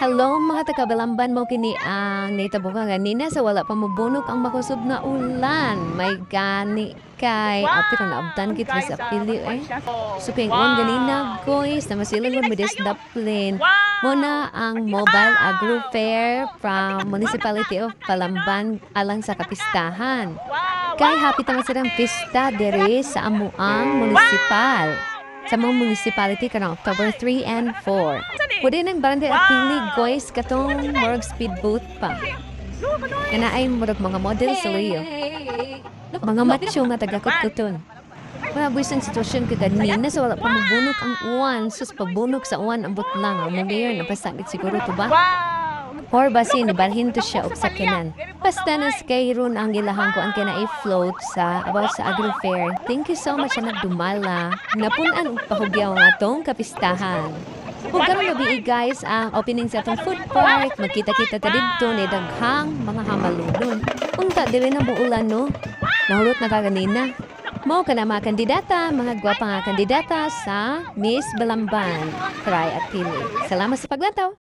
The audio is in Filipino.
Hello mga taga-Balamban mo kini ang nitabo ka ganina sa wala pa mabunok ang makusog na ulan. May gani kay pero naabtan kit sa pili Suping on ganina guys na masilang mo disdaplin. Muna ang mobile agro fair from Municipality of Balamban alang sa kapistahan. Kay happy tama silang pista dere sa amuang municipal. Sa mga municipality karong October 3 and 4. Pwede nang barangay at pili guys katong morgue speedboat pa. Kana ay murag mga model sa Rio. Mga macho nga taga-kutkuton. Mga buwisang sitwasyon kaganina sa wala pa mabunok ang uwan. Sus pabunok sa uwan ambot lang. Ang mayor napasakit siguro to ba? Or basi nibalhin to siya og sakyanan. Basta na skayron ang ilahang ko ang kina i-float sa about sa agro fair. Thank you so much na dumala. Napunan og pahugyaw nga tong kapistahan. Kung karon gabi guys ang opening sa atong food park, magkita-kita ta didto ni daghang mga hamaludon. Unta dili na muulan no. Nahulot na kaganina. Mao ka na mga kandidata, mga gwapa nga kandidata sa Miss Balamban. Try at pili. Salamat sa paglantaw.